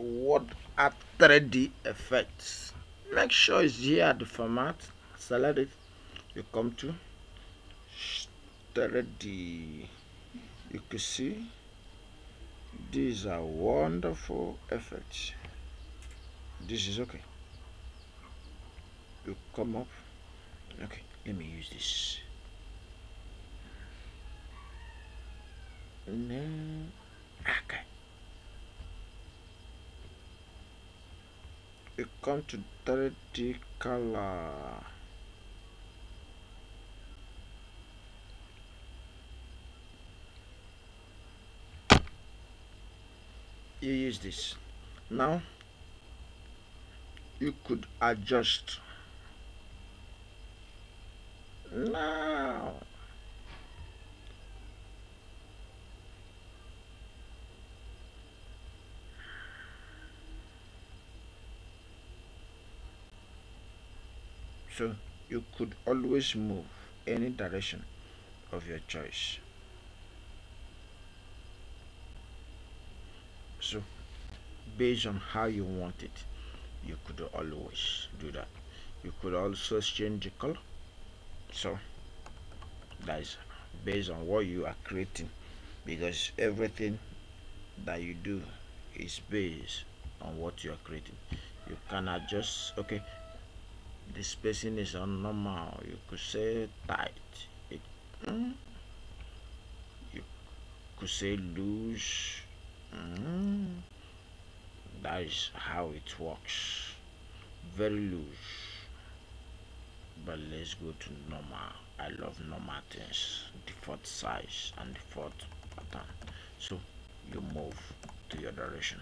WordArt 3D effects. Make sure it's here at the format. Select it. You come to 3D. You can see these are wonderful effects. This is okay. You come up. Okay, let me use this. Okay. You come to 3D color. You use this. Now you could adjust. Now so you could always move any direction of your choice. So based on how you want it, you could always do that. You could also change the color. So that is based on what you are creating, because everything that you do is based on what you are creating. You can adjust. Okay, the spacing is on normal. You could say tight. You could say loose. That is how it works. Very loose. But let's go to normal. I love normal things. Default size and default pattern. So you move to your direction.